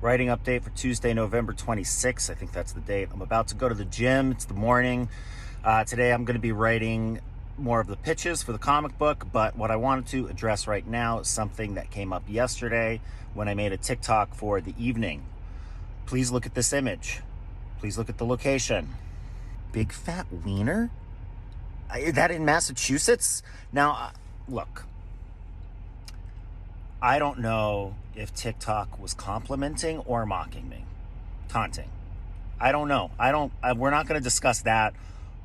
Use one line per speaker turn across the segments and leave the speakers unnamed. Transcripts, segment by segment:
Writing update for Tuesday, November 26th. I think that's the date. I'm about to go to the gym. It's the morning. Today I'm going to be writing more of the pitches for the comic book, but what I wanted to address right now is something that came up yesterday when I made a TikTok for the evening. Please look at this image. Please look at the location. Big Fat Weiner? Is that in Massachusetts? Now, look. I don't know if TikTok was complimenting or mocking me, taunting. I don't know. We're not going to discuss that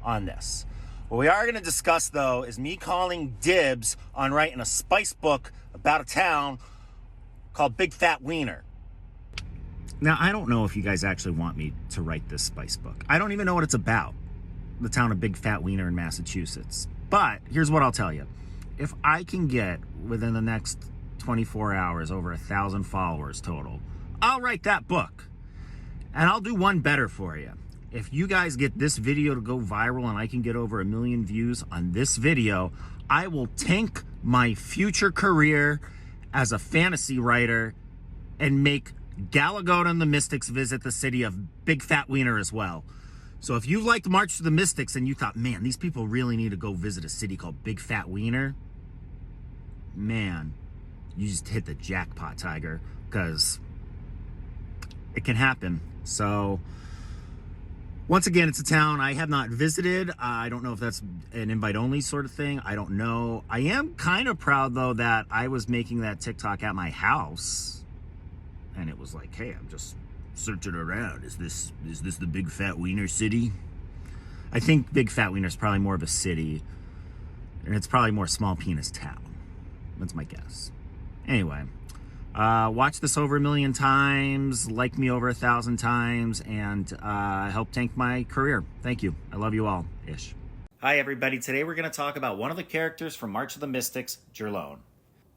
on this. What we are going to discuss, though, is me calling dibs on writing a spice book about a town called Big Fat Weiner. Now, I don't know if you guys actually want me to write this spice book. I don't even know what it's about, the town of Big Fat Weiner in Massachusetts. But here's what I'll tell you. If I can get within the next 24 hours over 1,000 followers total, I'll write that book. And I'll do one better for you. If you guys get this video to go viral and I can get over 1 million views on this video, I will tank my future career as a fantasy writer and make Galagoda and the Mystics visit the city of Big Fat Weiner as well. So if you liked March to the Mystics and you thought, man, these people really need to go visit a city called Big Fat Weiner, man, you just hit the jackpot, Tiger, because it can happen. So once again, it's a town I have not visited. I don't know if that's an invite-only sort of thing. I don't know. I am kind of proud, though, that I was making that TikTok at my house, and it was like, hey, I'm just searching around. Is this the Big Fat Weiner city? I think Big Fat Weiner is probably more of a city, and it's probably more small penis town. That's my guess. Anyway, watch this over 1 million times, like me over 1,000 times, and help tank my career. Thank you. I love you all. Ish. Hi, everybody. Today we're going to talk about one of the characters from March of the Mystics, Jerlone.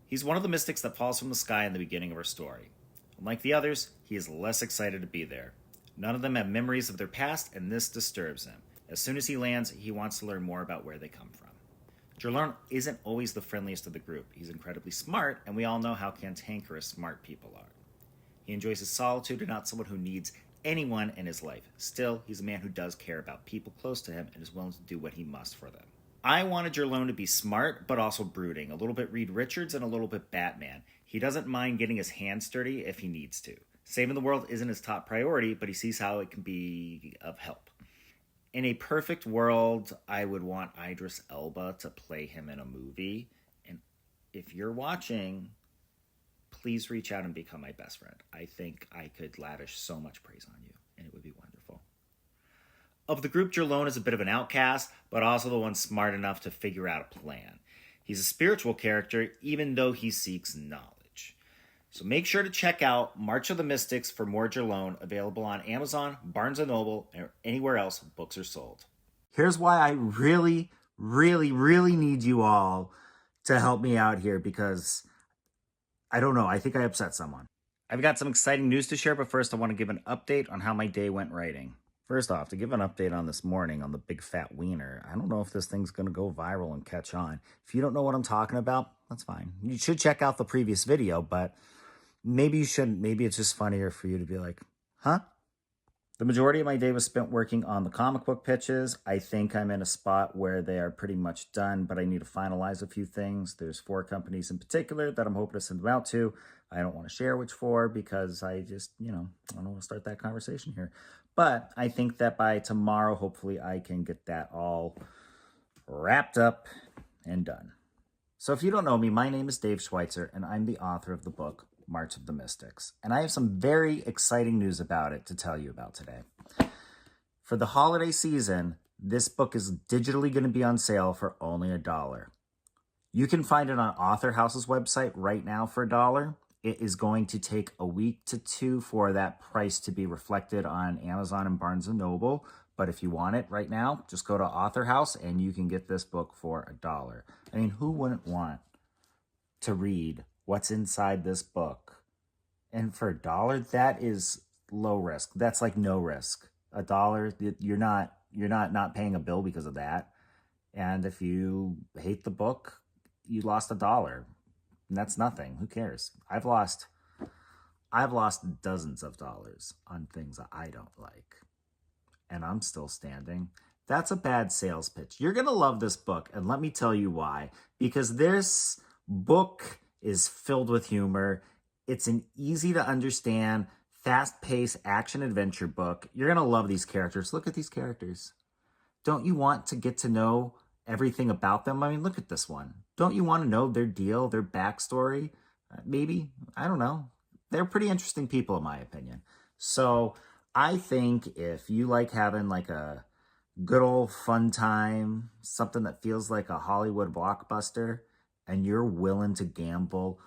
He's one of the mystics that falls from the sky in the beginning of our story. Unlike the others, he is less excited to be there. None of them have memories of their past, and this disturbs him. As soon as he lands, he wants to learn more about where they come from. Jerlone isn't always the friendliest of the group. He's incredibly smart, and we all know how cantankerous smart people are. He enjoys his solitude and not someone who needs anyone in his life. Still, he's a man who does care about people close to him and is willing to do what he must for them. I wanted Jerlone to be smart, but also brooding. A little bit Reed Richards and a little bit Batman. He doesn't mind getting his hands dirty if he needs to. Saving the world isn't his top priority, but he sees how it can be of help. In a perfect world, I would want Idris Elba to play him in a movie. And if you're watching, please reach out and become my best friend. I think I could lavish so much praise on you, and it would be wonderful. Of the group, Jerlone is a bit of an outcast, but also the one smart enough to figure out a plan. He's a spiritual character, even though he seeks knowledge. So make sure to check out March of the Mystics for more Jerlone, available on Amazon, Barnes & Noble, or anywhere else books are sold. Here's why I really, really, really need you all to help me out here, because I don't know, I think I upset someone. I've got some exciting news to share, but first I want to give an update on how my day went writing. First off, to give an update on this morning on the Big Fat Weiner, I don't know if this thing's going to go viral and catch on. If you don't know what I'm talking about, that's fine. You should check out the previous video, but maybe you shouldn't. Maybe it's just funnier for you to be like, huh? The majority of my day was spent working on the comic book pitches. I think I'm in a spot where they are pretty much done, but I need to finalize a few things. There's 4 companies in particular that I'm hoping to send them out to. I don't want to share which 4 because I just, I don't want to start that conversation here. But I think that by tomorrow, hopefully I can get that all wrapped up and done. So if you don't know me, my name is Dave Schweitzer, and I'm the author of the book, March of the Mystics. And I have some very exciting news about it to tell you about today. For the holiday season, this book is digitally going to be on sale for only $1. You can find it on Author House's website right now for $1. It is going to take a week to 2 for that price to be reflected on Amazon and Barnes & Noble. But if you want it right now, just go to Author House and you can get this book for $1. I mean, who wouldn't want to read what's inside this book? And for $1, that is low risk. That's like no risk. $1, you're not paying a bill because of that. And if you hate the book, you lost $1. And that's nothing. Who cares? I've lost dozens of dollars on things that I don't like, and I'm still standing. That's a bad sales pitch. You're going to love this book, and let me tell you why. Because this book is filled with humor. It's an easy to understand, fast-paced action-adventure book. You're going to love these characters. Look at these characters. Don't you want to get to know everything about them? I mean, look at this one. Don't you want to know their deal, their backstory? Maybe. I don't know. They're pretty interesting people, in my opinion. So I think if you like having like a good old fun time, something that feels like a Hollywood blockbuster, and you're willing to gamble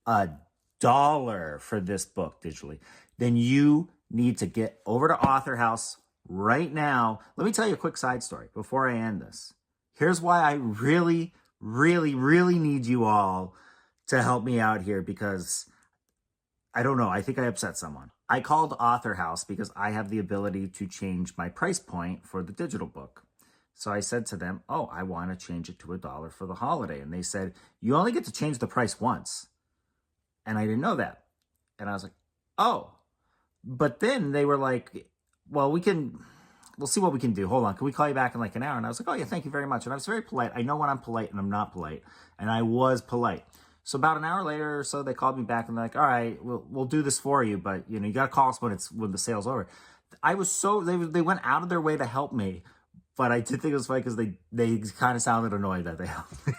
$1 for this book digitally, then you need to get over to Author House right now. Let me tell you a quick side story before I end this. Here's why I really, really, really need you all to help me out here, because I don't know, I think I upset someone. I called Author House because I have the ability to change my price point for the digital book. So I said to them, oh, I want to change it to $1 for the holiday. And they said, you only get to change the price once. And I didn't know that. And I was like, oh. But then they were like, well, we'll see what we can do. Hold on, can we call you back in like an hour? And I was like, oh yeah, thank you very much. And I was very polite. I know when I'm polite and I'm not polite. And I was polite. So about an hour later or so, they called me back and they're like, all right, we'll do this for you, but you got to call us when the sale's over. I was they went out of their way to help me, but I did think it was funny because they kind of sounded annoyed that they helped me.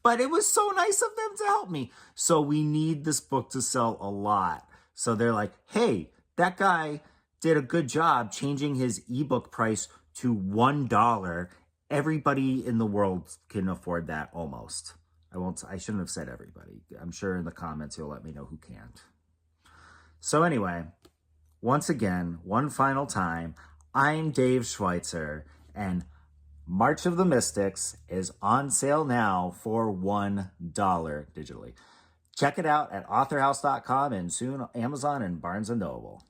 But it was so nice of them to help me. So we need this book to sell a lot. So they're like, hey, that guy did a good job changing his ebook price to $1. Everybody in the world can afford that almost. I shouldn't have said everybody. I'm sure in the comments you'll let me know who can't. So anyway, once again, one final time, I'm Dave Schweitzer, and March of the Mystics is on sale now for $1 digitally. Check it out at authorhouse.com and soon Amazon and Barnes & Noble.